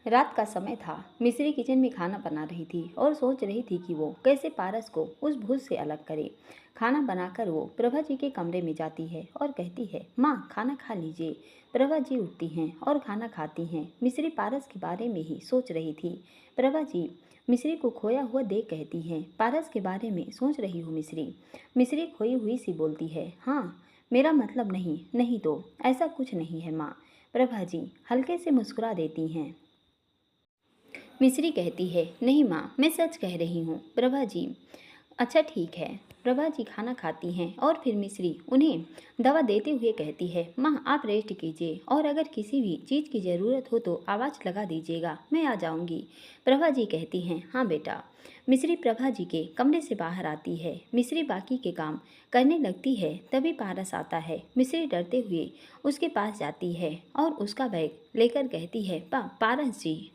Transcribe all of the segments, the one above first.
रात का समय था। मिस्री किचन में खाना बना रही थी और सोच रही थी कि वो कैसे पारस को उस भूत से अलग करे। खाना बनाकर वो प्रभा जी के कमरे में जाती है और कहती है, माँ खाना खा लीजिए। प्रभा जी उठती हैं और खाना खाती हैं। मिस्री पारस के बारे में ही सोच रही थी। प्रभा जी मिस्री को खोया हुआ देख कहती हैं, पारस के बारे में सोच रही हूँ मिस्री। मिस्री खोई हुई सी बोलती है, हाँ मेरा मतलब नहीं, नहीं तो ऐसा कुछ नहीं है माँ। प्रभा जी हल्के से मुस्कुरा देती हैं। मिस्री कहती है, नहीं माँ मैं सच कह रही हूँ। प्रभा जी अच्छा ठीक है। प्रभा जी खाना खाती हैं और फिर मिस्री उन्हें दवा देते हुए कहती है, माँ आप रेस्ट कीजिए और अगर किसी भी चीज़ की ज़रूरत हो तो आवाज़ लगा दीजिएगा, मैं आ जाऊँगी। प्रभा जी कहती हैं, हाँ बेटा। मिस्री प्रभा जी के कमरे से बाहर आती है। मिस्री बाकी के काम करने लगती है, तभी पारस आता है। मिस्री डरते हुए उसके पास जाती है और उसका बैग लेकर कहती है, पारस जी।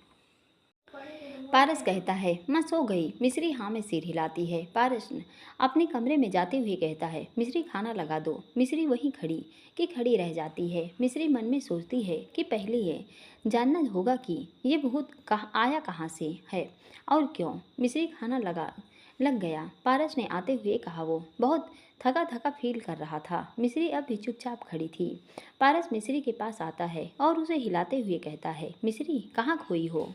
पारस कहता है, मैं सो गई। मिस्री हाँ में सिर हिलाती है। पारस अपने कमरे में जाते हुए कहता है, मिस्री खाना लगा दो। मिस्री वहीं खड़ी रह जाती है। मिस्री मन में सोचती है कि पहले ये जानना होगा कि ये भूत कहाँ से है और क्यों। मिस्री खाना लग गया। पारस ने आते हुए कहा, वो बहुत थका थका फील कर रहा था। मिस्री अब भी चुपचाप खड़ी थी। पारस मिस्री के पास आता है और उसे हिलाते हुए कहता है, मिस्री कहाँ खोई हो।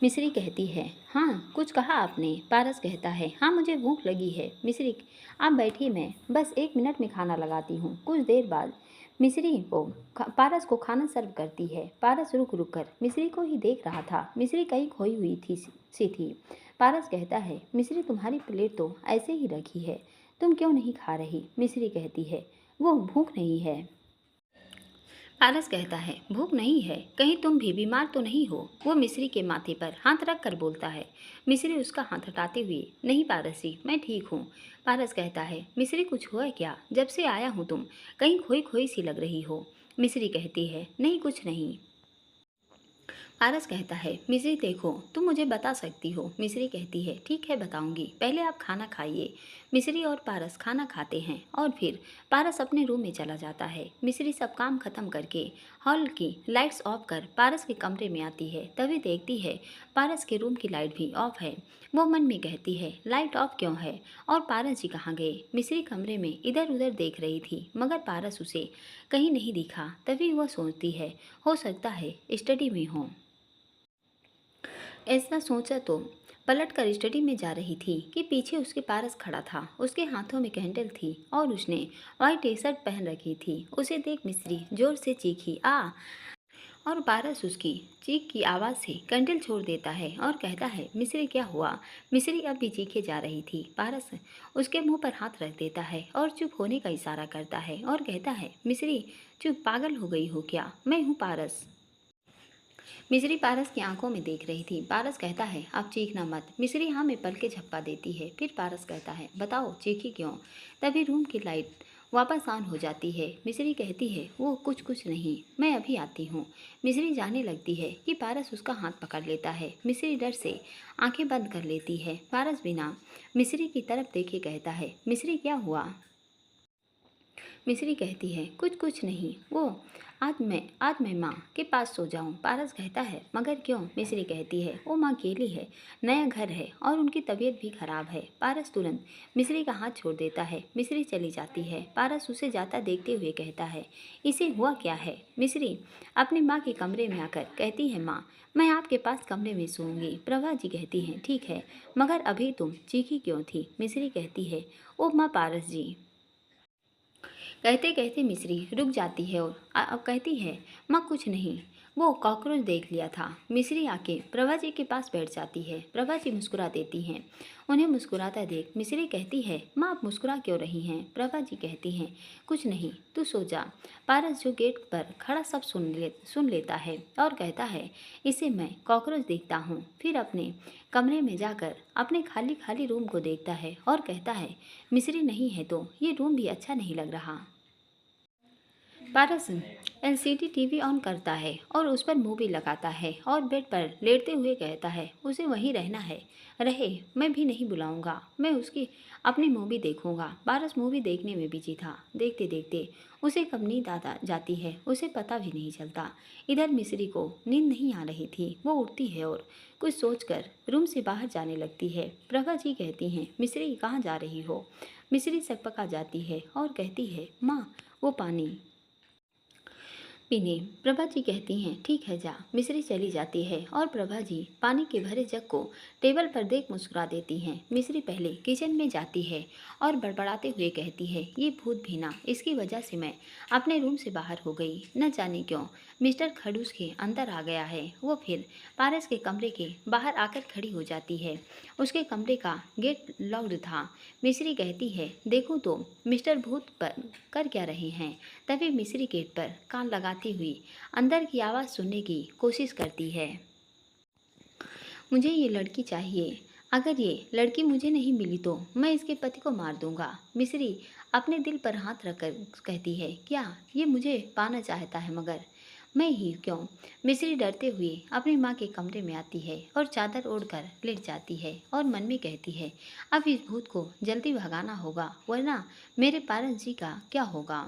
मिस्री कहती है, हाँ कुछ कहा आपने। पारस कहता है, हाँ मुझे भूख लगी है। मिस्री आप बैठिए, मैं बस 1 मिनट में खाना लगाती हूँ। कुछ देर बाद मिस्री को पारस को खाना सर्व करती है। पारस रुक रुक कर मिस्री को ही देख रहा था। मिस्री कहीं खोई हुई थी। पारस कहता है, मिस्री तुम्हारी प्लेट तो ऐसे ही रखी है, तुम क्यों नहीं खा रही। मिस्री कहती है, वो भूख नहीं है। पारस कहता है, भूख नहीं है, कहीं तुम भी बीमार तो नहीं हो। वो मिस्री के माथे पर हाथ रख कर बोलता है। मिस्री उसका हाथ हटाते हुए, नहीं पारस जी मैं ठीक हूँ। पारस कहता है, मिस्री कुछ हुआ क्या, जब से आया हूँ तुम कहीं खोई खोई सी लग रही हो। मिस्री कहती है, नहीं कुछ नहीं। पारस कहता है, मिस्री देखो तुम मुझे बता सकती हो। मिस्री कहती है, ठीक है बताऊंगी, पहले आप खाना खाइए। मिस्री और पारस खाना खाते हैं और फिर पारस अपने रूम में चला जाता है। मिस्री सब काम खत्म करके हॉल की लाइट्स ऑफ कर पारस के कमरे में आती है। तभी देखती है पारस के रूम की लाइट भी ऑफ है। वो मन में कहती है, लाइट ऑफ क्यों है और पारस जी कहाँ गए। मिस्री कमरे में इधर उधर देख रही थी मगर पारस उसे कहीं नहीं दिखा। तभी वह सोचती है, हो सकता है स्टडी में हो। ऐसा सोचा तो पलट कर स्टडी में जा रही थी कि पीछे उसके पारस खड़ा था। उसके हाथों में कैंडल थी और उसने वाइट टी शर्ट पहन रखी थी। उसे देख मिस्री जोर से चीखी, आ। और पारस उसकी चीख की आवाज़ से कैंडल छोड़ देता है और कहता है, मिस्री क्या हुआ। मिस्री अब भी चीखे जा रही थी। पारस उसके मुंह पर हाथ रख देता है और चुप होने का इशारा करता है और कहता है, मिस्री चुप, पागल हो गई हो क्या, मैं हूँ पारस। मिस्री पारस की आंखों में देख रही थी। पारस कहता है, अब चीखना मत। मिस्री हाँ में पलके झपका देती है। फिर पारस कहता है, बताओ चीखी क्यों। तभी रूम की लाइट वापस ऑन हो जाती है। मिस्री कहती है, वो कुछ नहीं, मैं अभी आती हूँ। मिस्री जाने लगती है कि पारस उसका हाथ पकड़ लेता है। मिस्री डर से आंखें बंद कर लेती है। पारस बिना मिस्री की तरफ देखे कहता है, मिस्री क्या हुआ। मिस्री कहती है, कुछ नहीं, वो आज मैं माँ के पास सो जाऊँ। पारस कहता है, मगर क्यों। मिस्री कहती है, वो माँ अकेली है, नया घर है और उनकी तबीयत भी खराब है। पारस तुरंत मिस्री का हाथ छोड़ देता है। मिस्री चली जाती है। पारस उसे जाता देखते हुए कहता है, इसे हुआ क्या है। मिस्री अपनी माँ के कमरे में आकर कहती है, माँ मैं आपके पास कमरे में सोऊंगी। प्रभा जी कहती हैं, ठीक है, मगर अभी तुम चीखी क्यों थी। मिस्री कहती है, ओ माँ पारस जी। कहते कहते मिस्री रुक जाती है और अब कहती है, माँ कुछ नहीं, वो कॉकरोच देख लिया था। मिस्री आके प्रभा जी के पास बैठ जाती है। प्रभा जी मुस्कुरा देती हैं। उन्हें मुस्कुराता देख मिस्री कहती है, माँ आप मुस्कुरा क्यों रही हैं। प्रभा जी कहती हैं, कुछ नहीं, तू सो जा। पारस जो गेट पर खड़ा सब सुन लेता है और कहता है, इसे मैं कॉकरोच देखता हूँ। फिर अपने कमरे में जाकर अपने खाली खाली रूम को देखता है और कहता है, मिस्री नहीं है तो ये रूम भी अच्छा नहीं लग रहा। पारस एलसीडी टीवी ऑन करता है और उस पर मूवी लगाता है और बेड पर लेटते हुए कहता है उसे वहीं रहना है। रहे, मैं भी नहीं बुलाऊंगा, मैं उसकी अपनी मूवी देखूंगा। पारस मूवी देखने में बिजी था। देखते देखते उसे कब नींद आ जाती है उसे पता भी नहीं चलता। इधर मिस्री को नींद नहीं आ रही थी। वो उठती है और कुछ सोचकर रूम से बाहर जाने लगती है। प्रभा जी कहती हैं, मिस्री कहाँ जा रही हो? मिस्री सकपका जाती है और कहती है, माँ वो पानी पीने। प्रभा जी कहती हैं, ठीक है जा। मिस्री चली जाती है और प्रभा जी पानी के भरे जग को टेबल पर देख मुस्कुरा देती हैं। मिस्री पहले किचन में जाती है और बड़बड़ाते हुए कहती है, ये भूत भी ना, इसकी वजह से मैं अपने रूम से बाहर हो गई। न जाने क्यों मिस्टर खड़ूस के अंदर आ गया है। वो फिर पारस के कमरे के बाहर आकर खड़ी हो जाती है। उसके कमरे का गेट लॉक्ड था। मिस्री कहती है, देखो तो मिस्टर भूत पर कर क्या रहे हैं। तभी मिस्री गेट पर कान लगाती हुई अंदर की आवाज़ सुनने की कोशिश करती है। मुझे ये लड़की चाहिए। अगर ये लड़की मुझे नहीं मिली तो मैं इसके पति को मार दूंगा। मिस्री अपने दिल पर हाथ रखकर कहती है, क्या ये मुझे पाना चाहता है? मगर मैं ही क्यों? मिस्री डरते हुए अपनी माँ के कमरे में आती है और चादर ओढ़कर लेट जाती है और मन में कहती है, अब इस भूत को जल्दी भगाना होगा, वरना मेरे पारस जी का क्या होगा।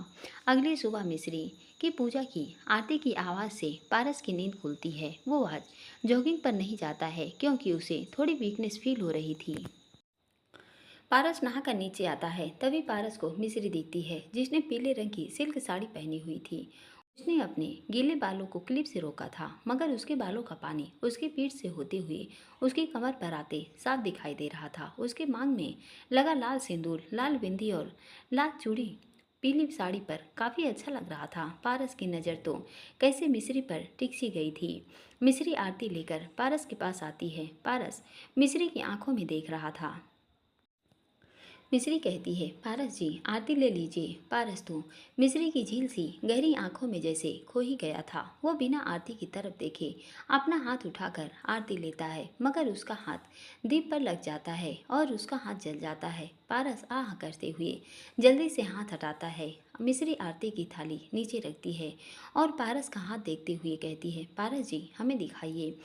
अगली सुबह मिस्री की पूजा की आरती की आवाज़ से पारस की नींद खुलती है। वो आज जॉगिंग पर नहीं जाता है क्योंकि उसे थोड़ी वीकनेस फील हो रही थी। पारस नहाकर नीचे आता है। तभी पारस को मिस्री दिखती है, जिसने पीले रंग की सिल्क साड़ी पहनी हुई थी। उसने अपने गीले बालों को क्लिप से रोका था, मगर उसके बालों का पानी उसकी पीठ से होते हुए उसकी कमर पर आते साफ दिखाई दे रहा था। उसके मांग में लगा लाल सिंदूर, लाल बिंदी और लाल चूड़ी पीली साड़ी पर काफ़ी अच्छा लग रहा था। पारस की नज़र तो कैसे मिस्री पर टिक सी गई थी। मिस्री आरती लेकर पारस के पास आती है। पारस मिस्री की आंखों में देख रहा था। मिस्री कहती है, पारस जी आरती ले लीजिए। पारस तो मिस्री की झील सी गहरी आंखों में जैसे खो ही गया था। वो बिना आरती की तरफ देखे अपना हाथ उठाकर आरती लेता है, मगर उसका हाथ दीप पर लग जाता है और उसका हाथ जल जाता है। पारस आह करते हुए जल्दी से हाथ हटाता है। मिस्री आरती की थाली नीचे रखती है और पारस का हाथ देखते हुए कहती है, पारस जी हमें दिखाइए।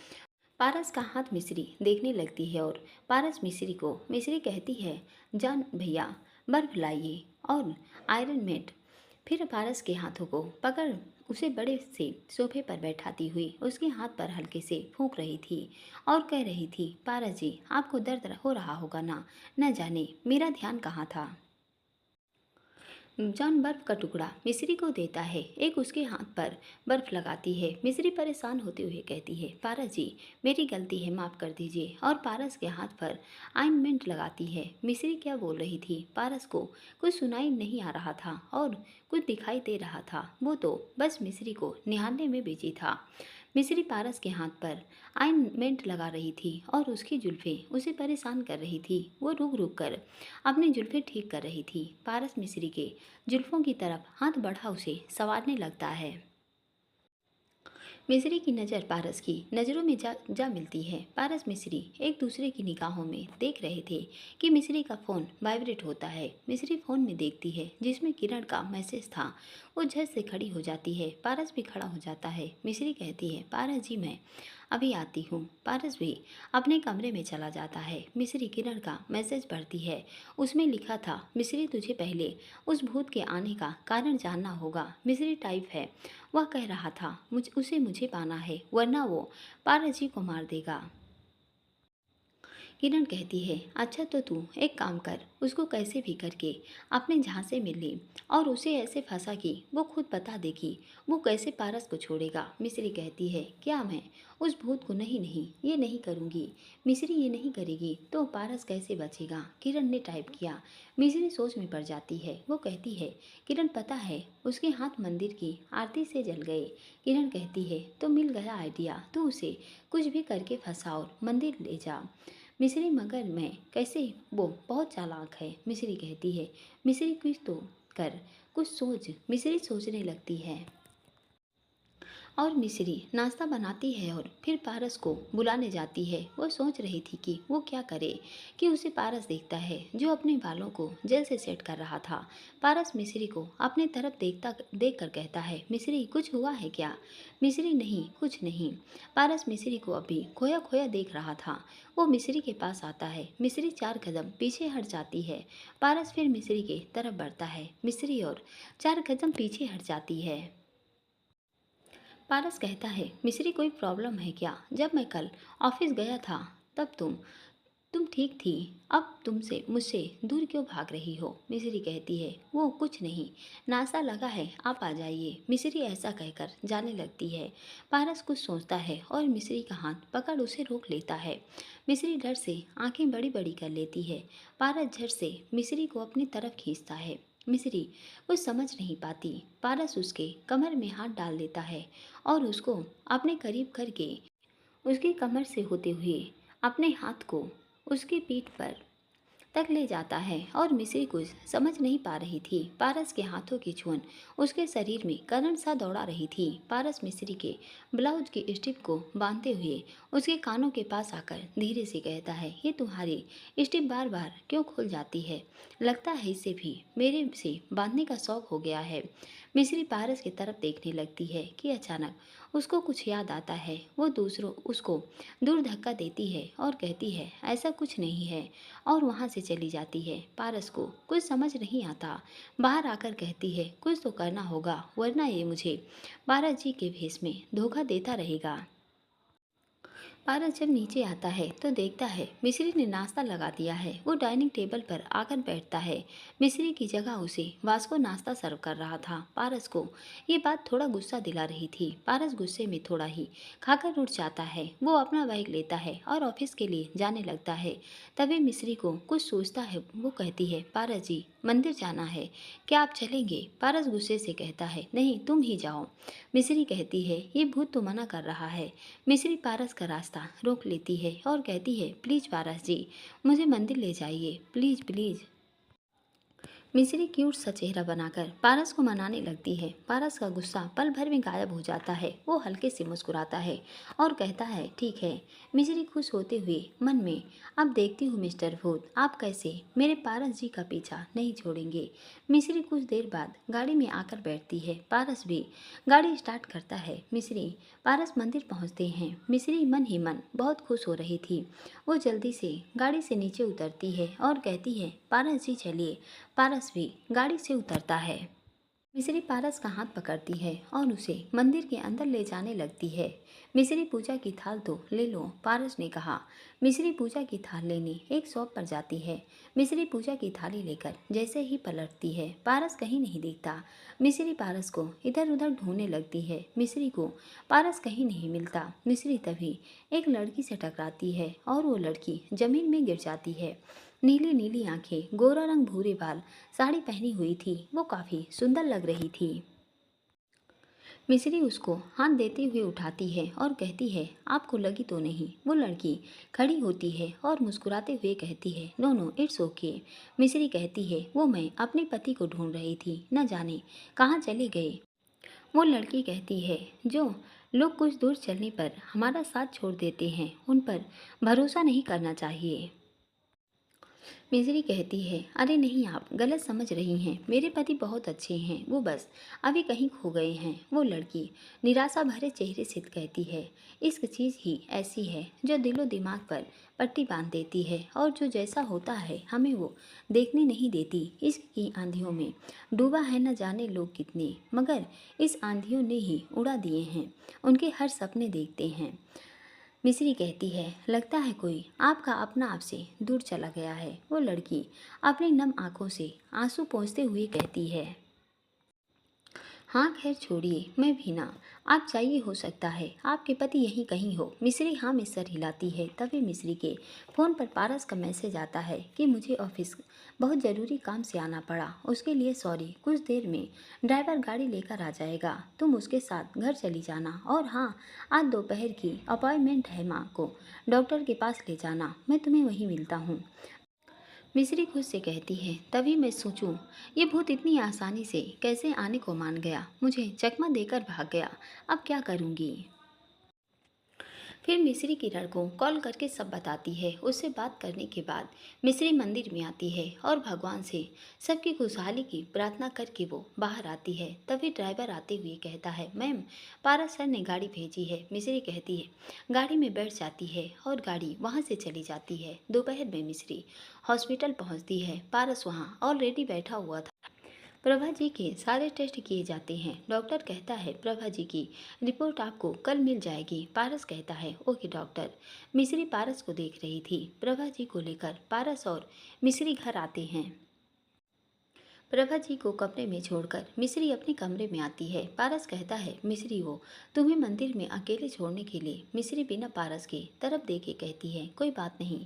पारस का हाथ मिस्री देखने लगती है और पारस मिस्री कहती है, जान भैया बर्फ लाइए और आयरन मेट। फिर पारस के हाथों को पकड़ उसे बड़े से सोफे पर बैठाती हुई उसके हाथ पर हल्के से फूंक रही थी और कह रही थी, पारस जी आपको दर्द हो रहा होगा ना, न जाने मेरा ध्यान कहाँ था। जॉन बर्फ का टुकड़ा मिस्री को देता है, एक उसके हाथ पर बर्फ लगाती है। मिस्री परेशान होते हुए कहती है, पारस जी मेरी गलती है, माफ़ कर दीजिए, और पारस के हाथ पर ऑइंटमेंट लगाती है। मिस्री क्या बोल रही थी पारस को कुछ सुनाई नहीं आ रहा था और कुछ दिखाई दे रहा था। वो तो बस मिस्री को निहारने में बिजी था। मिस्री पारस के हाथ पर ऑइंटमेंट लगा रही थी और उसकी जुल्फ़ें उसे परेशान कर रही थी। वो रुक रुक कर अपनी जुल्फ़ें ठीक कर रही थी। पारस मिस्री के जुल्फ़ों की तरफ हाथ बढ़ा उसे संवारने लगता है। मिस्री की नज़र पारस की नज़रों में जा मिलती है। पारस मिस्री एक दूसरे की निगाहों में देख रहे थे कि मिस्री का फ़ोन वाइब्रेट होता है। मिस्री फ़ोन में देखती है जिसमें किरण का मैसेज था। वो झट से खड़ी हो जाती है। पारस भी खड़ा हो जाता है। मिस्री कहती है, पारस जी मैं अभी आती हूँ। पारस भी अपने कमरे में चला जाता है। मिस्री किरण का मैसेज पढ़ती है। उसमें लिखा था, मिस्री तुझे पहले उस भूत के आने का कारण जानना होगा। मिस्री टाइप है। वह कह रहा था मुझे पाना है, वरना वो पारस जी को मार देगा। किरण कहती है, अच्छा तो तू एक काम कर, उसको कैसे भी करके अपने झांसे में ले और उसे ऐसे फंसा कि वो खुद बता दे कि वो कैसे पारस को छोड़ेगा। मिस्री कहती है, क्या मैं उस भूत को नहीं ये नहीं करूँगी। मिस्री ये नहीं करेगी तो पारस कैसे बचेगा। किरण ने टाइप किया। मिस्री सोच में पड़ जाती है। वो कहती है, किरण पता है उसके हाथ मंदिर की आरती से जल गए। किरण कहती है, तो मिल गया आइडिया, तू उसे कुछ भी करके फंसा और मंदिर ले जा। मिस्री मगर मैं कैसे, वो बहुत चालाक है। मिस्री कहती है, मिस्री कुछ तो कर, कुछ सोच। मिस्री सोचने लगती है और मिस्री नाश्ता बनाती है और फिर पारस को बुलाने जाती है। वो सोच रही थी कि वो क्या करे कि उसे पारस देखता है जो अपने बालों को जेल से सेट कर रहा था। पारस मिस्री को अपने तरफ देख कर कहता है, मिस्री कुछ हुआ है क्या? मिस्री नहीं, कुछ नहीं। पारस मिस्री को अभी खोया खोया देख रहा था। वो मिस्री के पास आता है। मिस्री 4 कदम पीछे हट जाती है। पारस फिर मिस्री के तरफ बढ़ता है। मिस्री और 4 कदम पीछे हट जाती है। पारस कहता है, मिस्री कोई प्रॉब्लम है क्या? जब मैं कल ऑफिस गया था तब तुम ठीक थी। अब तुमसे मुझसे दूर क्यों भाग रही हो? मिस्री कहती है, वो कुछ नहीं, नाश्ता लगा है, आप आ जाइए। मिस्री ऐसा कहकर जाने लगती है। पारस कुछ सोचता है और मिस्री का हाथ पकड़ उसे रोक लेता है। मिस्री डर से आंखें बड़ी बड़ी कर लेती है। पारस झट से मिस्री को अपनी तरफ खींचता है। मिस्री कुछ समझ नहीं पाती। पारस उसके कमर में हाथ डाल देता है और उसको अपने करीब करके उसकी कमर से होते हुए अपने हाथ को उसकी पीठ पर तक ले जाता है और मिस्री कुछ समझ नहीं पा रही थी। पारस के हाथों की छुअन उसके शरीर में करंट सा दौड़ा रही थी। पारस मिस्री के ब्लाउज की स्ट्रिप को बांधते हुए उसके कानों के पास आकर धीरे से कहता है, ये तुम्हारी स्ट्रिप बार बार क्यों खुल जाती है? लगता है इसे भी मेरे से बांधने का शौक हो गया है। मिस्री पारस की तरफ देखने लगती है कि अचानक उसको कुछ याद आता है। वो उसको दूर धक्का देती है और कहती है, ऐसा कुछ नहीं है, और वहाँ से चली जाती है। पारस को कुछ समझ नहीं आता। बाहर आकर कहती है, कुछ तो करना होगा वरना ये मुझे पारस जी के भेष में धोखा देता रहेगा। पारस जब नीचे आता है तो देखता है मिस्री ने नाश्ता लगा दिया है। वो डाइनिंग टेबल पर आकर बैठता है। मिस्री की जगह उसे वास्को नाश्ता सर्व कर रहा था। पारस को ये बात थोड़ा गुस्सा दिला रही थी। पारस गुस्से में थोड़ा ही खाकर उठ जाता है। वो अपना बैग लेता है और ऑफिस के लिए जाने लगता है। तभी मिस्री को कुछ सोचता है। वो कहती है, पारस जी मंदिर जाना है, क्या आप चलेंगे? पारस गुस्से से कहता है, नहीं तुम ही जाओ। मिस्री कहती है, ये भूत तो मना कर रहा है। मिस्री पारस का रास्ता रोक लेती है और कहती है, प्लीज पारस जी मुझे मंदिर ले जाइए, प्लीज प्लीज। मिस्री क्यूट सा चेहरा बनाकर पारस को मनाने लगती है। पारस का गुस्सा पल भर में गायब हो जाता है। वो हल्के से मुस्कुराता है और कहता है, ठीक है। मिस्री खुश होते हुए मन में, अब देखती हूँ मिस्टर भूत आप कैसे मेरे पारस जी का पीछा नहीं छोड़ेंगे। मिस्री कुछ देर बाद गाड़ी में आकर बैठती है। पारस भी गाड़ी स्टार्ट करता है। मिस्री पारस मंदिर पहुँचते हैं। मिस्री मन ही मन बहुत खुश हो रही थी। वो जल्दी से गाड़ी से नीचे उतरती है और कहती है, पारस जी चलिए। पारस भी गाड़ी से उतरता है। मिस्री पारस का हाथ पकड़ती है और उसे मंदिर के अंदर ले जाने लगती है। मिस्री पूजा की थाल तो ले लो, पारस ने कहा। मिस्री पूजा की थाल लेने एक शॉप पर जाती है। मिस्री पूजा की थाली लेकर जैसे ही पलटती है, पारस कहीं नहीं दिखता। मिस्री पारस को इधर उधर ढूंढने लगती है। मिस्री को पारस कहीं नहीं मिलता। मिस्री तभी एक लड़की से टकराती है और वो लड़की जमीन में गिर जाती है। नीली नीली आंखें, गोरा रंग, भूरे बाल, साड़ी पहनी हुई थी। वो काफ़ी सुंदर लग रही थी। मिस्री उसको हाथ देते हुए उठाती है और कहती है, आपको लगी तो नहीं? वो लड़की खड़ी होती है और मुस्कुराते हुए कहती है, नो नो इट्स ओके। मिस्री कहती है, वो मैं अपने पति को ढूंढ रही थी, न जाने कहाँ चले गए। वो लड़की कहती है, जो लोग कुछ दूर चलने पर हमारा साथ छोड़ देते हैं उन पर भरोसा नहीं करना चाहिए। मिस्री कहती है, अरे नहीं आप गलत समझ रही हैं, मेरे पति बहुत अच्छे हैं, वो बस अभी कहीं खो गए हैं। वो लड़की निराशा भरे चेहरे से कहती है, इश्क चीज़ ही ऐसी है जो दिलो दिमाग पर पट्टी बांध देती है और जो जैसा होता है हमें वो देखने नहीं देती। इश्क की आंधियों में डूबा है न जाने लोग कितने, मगर इस आंधियों ने ही उड़ा दिए हैं, उनके हर सपने देखते हैं। मिस्री कहती है, लगता है कोई आपका अपना आपसे दूर चला गया है। वो लड़की अपनी नम आंखों से आंसू पोंछते हुए कहती है, हाँ खैर छोड़िए, मैं भी ना, आप चाहिए हो सकता है आपके पति यहीं कहीं हो। मिस्री हाँ में सर हिलाती है। तभी मिस्री के फ़ोन पर पारस का मैसेज आता है कि मुझे ऑफिस बहुत ज़रूरी काम से आना पड़ा, उसके लिए सॉरी। कुछ देर में ड्राइवर गाड़ी लेकर आ जाएगा, तुम उसके साथ घर चली जाना। और हाँ, आज दोपहर की अपॉइंटमेंट है, माँ को डॉक्टर के पास ले जाना, मैं तुम्हें वहीं मिलता हूँ। मिस्री खुद से कहती है, तभी मैं सोचूं, ये भूत इतनी आसानी से कैसे आने को मान गया, मुझे चकमा देकर भाग गया। अब क्या करूंगी। फिर मिस्री किरण को कॉल करके सब बताती है। उससे बात करने के बाद मिस्री मंदिर में आती है और भगवान से सबकी खुशहाली की प्रार्थना करके वो बाहर आती है। तभी ड्राइवर आते हुए कहता है, मैम, पारस सर ने गाड़ी भेजी है। मिस्री कहती है, गाड़ी में बैठ जाती है और गाड़ी वहाँ से चली जाती है। दोपहर में मिस्री हॉस्पिटल पहुँचती है। पारस वहाँ ऑलरेडी बैठा हुआ था। प्रभा जी के सारे टेस्ट किए जाते हैं। डॉक्टर कहता है, प्रभा जी की रिपोर्ट आपको कल मिल जाएगी। पारस कहता है, ओके डॉक्टर। मिस्री पारस को देख रही थी। प्रभा जी को लेकर पारस और मिस्री घर आते हैं। प्रभा जी को कमरे में छोड़कर मिस्री अपने कमरे में आती है। पारस कहता है, मिस्री हो, तुम्हें मंदिर में अकेले छोड़ने के लिए। मिस्री बिना पारस के तरफ दे के कहती है, कोई बात नहीं।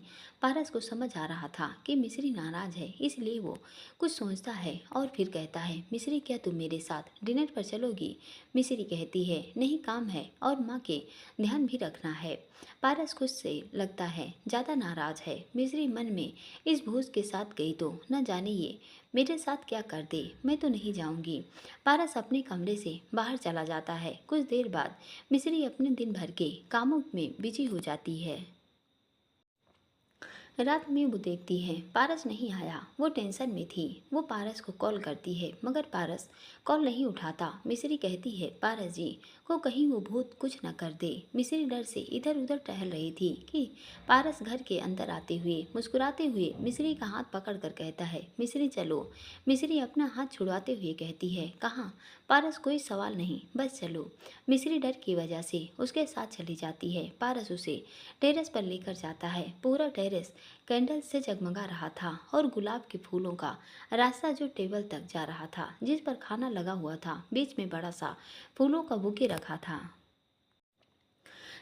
पारस को समझ आ रहा था कि मिस्री नाराज है, इसलिए वो कुछ सोचता है और फिर कहता है, मिस्री, क्या तुम मेरे साथ डिनर पर चलोगी। मिस्री कहती है, नहीं, काम है और माँ के ध्यान भी रखना है। पारस खुद से लगता है ज़्यादा नाराज है। मिस्री मन में, इस भूत के साथ गई तो न जाने ये मेरे साथ क्या कर दे, मैं तो नहीं जाऊंगी। पारस अपने कमरे से बाहर चला जाता है। कुछ देर बाद मिस्री अपने दिन भर के कामों में बिजी हो जाती है। रात में वो देखती है पारस नहीं आया। वो टेंशन में थी। वो पारस को कॉल करती है मगर पारस कॉल नहीं उठाता। मिस्री कहती है, पारस जी को कहीं वो भूत कुछ न कर दे। मिस्री डर से इधर उधर टहल रही थी कि पारस घर के अंदर आते हुए मुस्कुराते हुए मिस्री का हाथ पकड़ कर कहता है, मिस्री चलो। मिस्री अपना हाथ छुड़वाते हुए कहती है, कहाँ। पारस, कोई सवाल नहीं, बस चलो। मिस्री डर की वजह से उसके साथ चली जाती है। पारस उसे टेरेस पर लेकर जाता है। पूरा टेरेस कैंडल से जगमगा रहा था और गुलाब के फूलों का रास्ता जो टेबल तक जा रहा था, जिस पर खाना लगा हुआ था, बीच में बड़ा सा फूलों का बुके रखा था।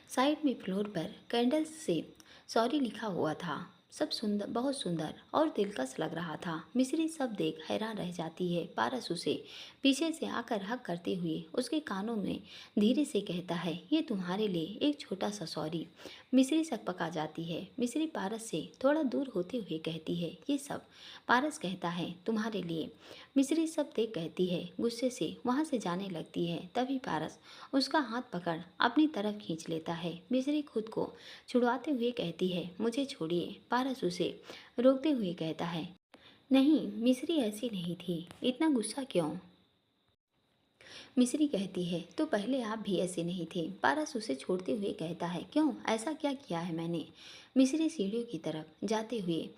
साइड में फ्लोर पर कैंडल्स से सॉरी लिखा हुआ था। सब सुंदर, बहुत सुंदर और दिलकश लग रहा था। मिस्री सब देख हैरान रह जाती है। पारस उसे पीछे से आकर हक करते हुए उसके कानों में धीरे से कहता है, ये तुम्हारे लिए एक छोटा सा सॉरी। मिस्री सकपका जाती है। मिस्री पारस से थोड़ा दूर होते हुए कहती है, ये सब। पारस कहता है, तुम्हारे लिए। मिस्री सब देख कहती है, गुस्से से वहाँ से जाने लगती है। तभी पारस उसका हाथ पकड़ अपनी तरफ खींच लेता है। मिस्री खुद को छुड़वाते हुए कहती है, मुझे छोड़िए। पारस उसे रोकते हुए कहता है, नहीं, मिस्री ऐसी नहीं थी, इतना गुस्सा क्यों। मिस्री कहती है, तो पहले आप भी ऐसे नहीं थे। पारस उसे छोड़ते हुए कहता है, क्यों, ऐसा क्या किया है मैंने। मिस्री सीढ़ियों की तरफ जाते हुए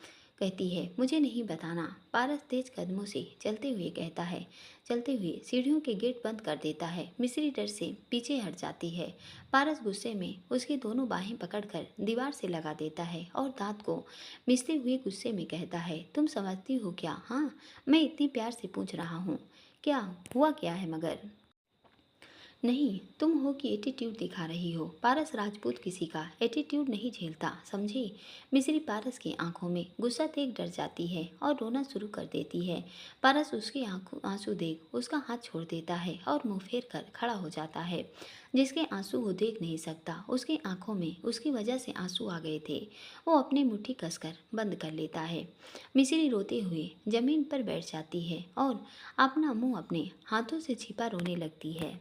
कहती है, मुझे नहीं बताना। पारस तेज कदमों से चलते हुए कहता है, चलते हुए सीढ़ियों के गेट बंद कर देता है। मिस्री डर से पीछे हट जाती है। पारस गुस्से में उसकी दोनों बाहें पकड़कर दीवार से लगा देता है और दांत को मिसते हुए गुस्से में कहता है, तुम समझती हो क्या। हाँ, मैं इतनी प्यार से पूछ रहा हूँ, क्या हुआ क्या है मगर। नहीं, तुम हो कि एटीट्यूड दिखा रही हो। पारस राजपूत किसी का एटीट्यूड नहीं झेलता, समझी। मिस्री पारस की आंखों में गुस्सा देख डर जाती है और रोना शुरू कर देती है। पारस उसकी आंखों आंसू देख उसका हाथ छोड़ देता है और मुंह फेर कर खड़ा हो जाता है। जिसके आंसू वो देख नहीं सकता, उसकी आंखों में उसकी वजह से आंसू आ गए थे। वो अपनी मुट्ठी कसकर बंद कर लेता है। मिस्री रोते हुए जमीन पर बैठ जाती है और अपना मुंह अपने हाथों से छिपा रोने लगती है।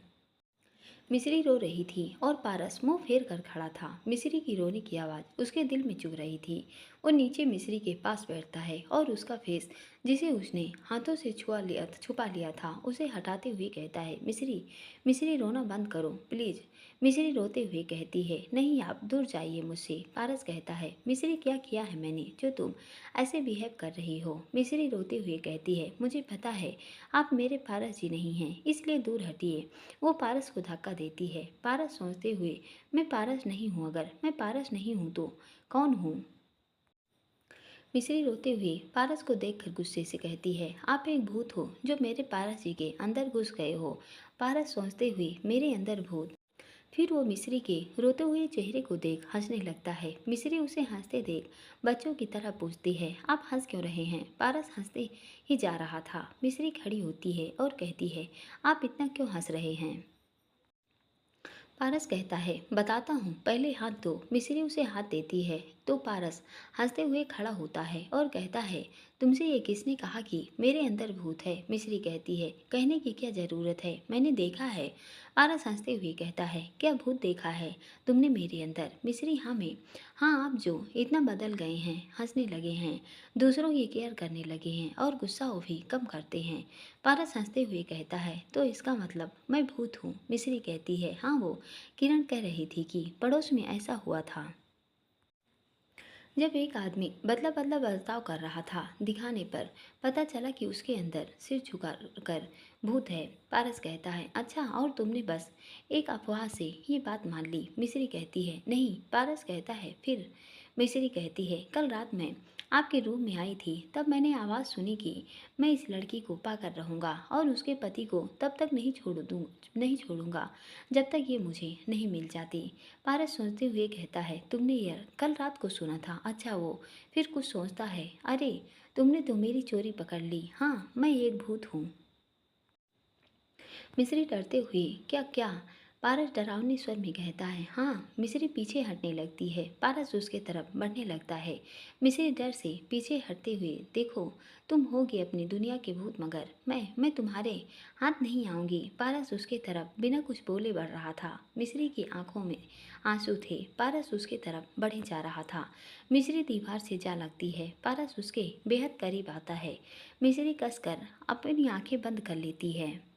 मिस्री रो रही थी और पारस मुंह फेर कर खड़ा था। मिस्री की रोने की आवाज़ उसके दिल में चुभ रही थी। वो नीचे मिस्री के पास बैठता है और उसका फेस, जिसे उसने हाथों से छुपा लिया था, उसे हटाते हुए कहता है, मिस्री, मिस्री, रोना बंद करो प्लीज़। मिस्री रोते हुए कहती है, नहीं, आप दूर जाइए मुझसे। पारस कहता है, मिस्री, क्या किया है मैंने जो तुम ऐसे बिहेव कर रही हो। मिस्री रोते हुए कहती है, मुझे पता है आप मेरे पारस जी नहीं हैं, इसलिए दूर हटिए। वो पारस को धक्का देती है। पारस सोचते हुए, मैं पारस नहीं हूँ, अगर मैं पारस नहीं हूँ तो कौन हूँ। मिस्री रोते हुए पारस को देखकर गुस्से से कहती है, आप एक भूत हो जो मेरे पारस जी के अंदर घुस गए हो। पारस सोचते हुए, मेरे अंदर भूत। फिर वो मिस्री के रोते हुए चेहरे को देख हंसने लगता है। मिस्री उसे हंसते देख बच्चों की तरह पूछती है, आप हंस क्यों रहे हैं। पारस हंसते ही जा रहा था। मिस्री खड़ी होती है और कहती है, आप इतना क्यों हंस रहे हैं। पारस कहता है, बताता हूँ, पहले हाथ दो। मिस्री उसे हाथ देती है तो पारस हंसते हुए खड़ा होता है और कहता है, तुमसे ये किसने कहा कि मेरे अंदर भूत है? मिस्री कहती है, कहने की क्या ज़रूरत है, मैंने देखा है। पारस हंसते हुए कहता है, क्या भूत देखा है तुमने मेरे अंदर? मिस्री, हाँ मैं। हाँ, आप जो इतना बदल गए हैं, हंसने लगे हैं, दूसरों की केयर करने लगे हैं और गुस्सा भी कम करते हैं। पारस हंसते हुए कहता है, तो इसका मतलब मैं भूत हूँ? मिस्री कहती है, हाँ, वो किरण कह रही थी कि पड़ोस में ऐसा हुआ था। जब एक आदमी बदला बदला बर्ताव कर रहा था, दिखाने पर पता चला कि उसके अंदर सिर झुका कर भूत है। पारस कहता है, अच्छा, और तुमने बस एक अफवाह से ये बात मान ली? मिस्री कहती है, नहीं। पारस कहता है, फिर? मिस्री कहती है, कल रात मैं आपके रूम में आई थी, तब मैंने आवाज़ सुनी कि मैं इस लड़की को पाकर रहूँगा और उसके पति को तब तक नहीं छोड़ूंगा जब तक ये मुझे नहीं मिल जाती। पारस सोचते हुए कहता है, तुमने यह कल रात को सुना था? अच्छा, वो फिर कुछ सोचता है, अरे, तुमने तो मेरी चोरी पकड़ ली। हाँ, मैं एक भूत हूँ। मिस्री डरते हुए, क्या क्या? पारस डरावने स्वर में कहता है, हाँ। मिस्री पीछे हटने लगती है। पारस उसके तरफ बढ़ने लगता है। मिस्री डर से पीछे हटते हुए, देखो, तुम होगे अपनी दुनिया के भूत, मगर मैं तुम्हारे हाथ नहीं आऊंगी। पारस उसके तरफ बिना कुछ बोले बढ़ रहा था। मिस्री की आंखों में आंसू थे। पारस उसके तरफ बढ़े जा रहा था। मिस्री दीवार से जा लगती है। पारस उसके बेहद करीब आता है। मिस्री कसकर अपनी आंखें बंद कर लेती है।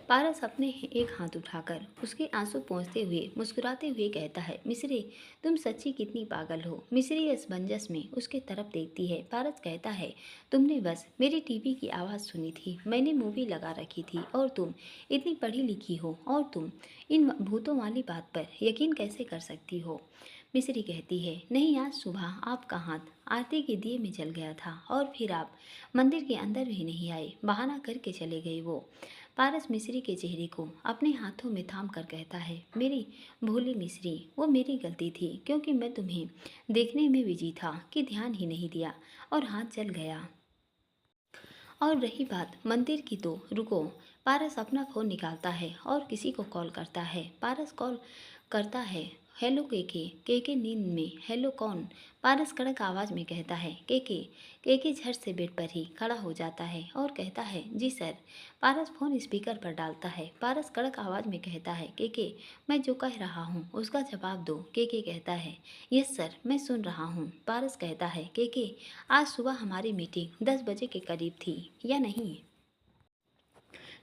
पारस अपने एक हाथ उठाकर उसके आंसू पोंछते हुए मुस्कुराते हुए कहता है, मिस्री, तुम सच्ची कितनी पागल हो। मिस्री असमंजस में उसके तरफ देखती है। पारस कहता है, तुमने बस मेरी टीवी की आवाज़ सुनी थी, मैंने मूवी लगा रखी थी, और तुम इतनी पढ़ी लिखी हो और तुम इन भूतों वाली बात पर यकीन कैसे कर सकती हो? मिस्री कहती है, नहीं, आज सुबह आपका हाथ आरती के दिए में जल गया था और फिर आप मंदिर के अंदर भी नहीं आए, बहाना करके चले गए। वो पारस मिस्री के चेहरे को अपने हाथों में थाम कर कहता है, मेरी भोली मिस्री, वो मेरी गलती थी, क्योंकि मैं तुम्हें देखने में बिजी था कि ध्यान ही नहीं दिया और हाथ जल गया। और रही बात मंदिर की, तो रुको। पारस अपना फ़ोन निकालता है और किसी को कॉल करता है। पारस कॉल करता है, हेलो केके। केके नींद में, हेलो कौन? पारस कड़क आवाज़ में कहता है, केके। केके झट से बेड पर ही खड़ा हो जाता है और कहता है, जी सर। पारस फ़ोन स्पीकर पर डालता है। पारस कड़क आवाज़ में कहता है, केके, मैं जो कह रहा हूँ उसका जवाब दो। केके कहता है, यस सर, मैं सुन रहा हूँ। पारस कहता है, केके, आज सुबह हमारी मीटिंग 10 बजे के करीब थी या नहीं?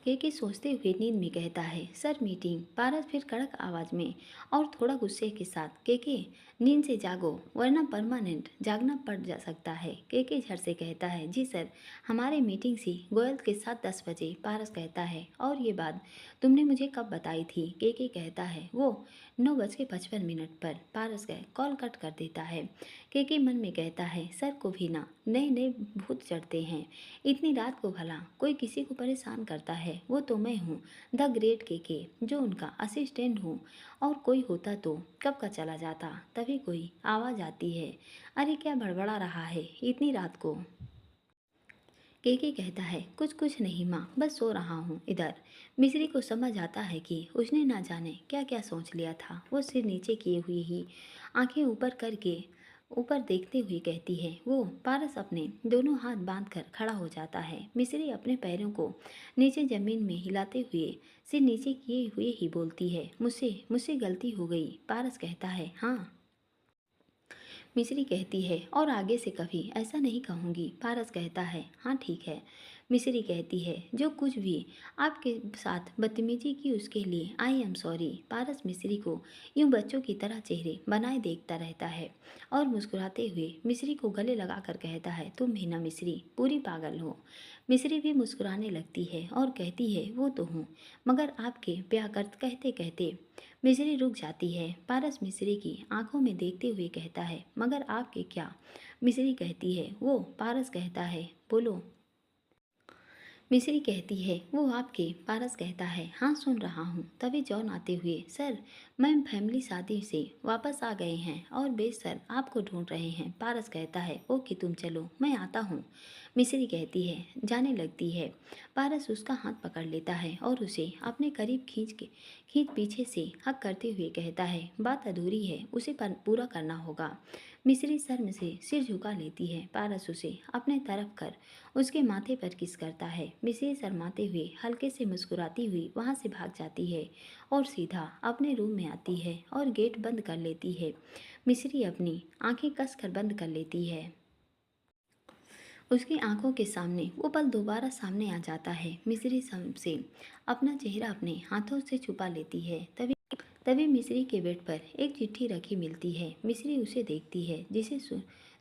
केके सोचते हुए नींद में कहता है, सर, मीटिंग। पारस फिर कड़क आवाज़ में और थोड़ा गुस्से के साथ, केके, नींद से जागो वरना परमानेंट जागना पड़ जा सकता है। केके झट से कहता है, जी सर, हमारी मीटिंग सी गोयल के साथ 10 बजे। पारस कहता है, और ये बात तुमने मुझे कब बताई थी? केके कहता है, वो 9:55 पर। पारस कॉल कट कर देता है। केके मन में कहता है, सर को भी ना नए नए भूत चढ़ते हैं, इतनी रात को भला कोई किसी को परेशान करता है? वो तो मैं हूँ, द ग्रेट केके, जो उनका असिस्टेंट हूँ, और कोई होता तो कब का चला जाता। तभी कोई आवाज़ आती है, अरे, क्या बड़बड़ा रहा है इतनी रात को? केके कहता है, कुछ कुछ नहीं माँ, बस सो रहा हूँ इधर। मिस्री को समझ आता है कि उसने ना जाने क्या क्या सोच लिया था। वो सिर नीचे किए हुए ही आंखें ऊपर करके ऊपर देखते हुए कहती है, वो। पारस अपने दोनों हाथ बांध कर खड़ा हो जाता है। मिस्री अपने पैरों को नीचे जमीन में हिलाते हुए सिर नीचे किए हुए ही बोलती है, मुझसे मुझसे गलती हो गई। पारस कहता है, हाँ। मिस्री कहती है, और आगे से कभी ऐसा नहीं कहूँगी। पारस कहता है, हाँ ठीक है। मिस्री कहती है, जो कुछ भी आपके साथ बदतमीजी की उसके लिए आई एम सॉरी। पारस मिस्री को यूं बच्चों की तरह चेहरे बनाए देखता रहता है और मुस्कुराते हुए मिस्री को गले लगाकर कहता है, तुम भी ना मिस्री पूरी पागल हो। मिस्री भी मुस्कुराने लगती है और कहती है, वो तो हूँ, मगर आपके ब्याह कर कहते कहते मिस्री रुक जाती है। पारस मिस्री की आंखों में देखते हुए कहता है, मगर आपके क्या? मिस्री कहती है, वो। पारस कहता है, बोलो। मिस्री कहती है, वो आपके? पारस कहता है, हाँ, सुन रहा हूँ। तभी जॉन आते हुए, सर, मैम फैमिली शादी से वापस आ गए हैं और बेस सर आपको ढूंढ रहे हैं। पारस कहता है, ओके, तुम चलो, मैं आता हूँ। मिस्री कहती है, जाने लगती है। पारस उसका हाथ पकड़ लेता है और उसे अपने करीब खींच पीछे से हक करते हुए कहता है, बात अधूरी है, उसे पूरा करना होगा। मिस्री शर्म से सिर झुका लेती है। पारस उसे अपने तरफ कर उसके माथे पर किस करता है। मिस्री शर्माते हुए हल्के से मुस्कुराती हुई वहाँ से भाग जाती है और सीधा अपने रूम में आती है और गेट बंद कर लेती है। मिस्री अपनी आंखें कसकर बंद कर लेती है। उसकी आंखों के सामने वो पल दोबारा सामने आ जाता है। मिस्री से अपना चेहरा अपने हाथों से छुपा लेती है। तभी तभी मिस्री के बेड पर एक चिट्ठी रखी मिलती है। मिस्री उसे देखती है, जिसे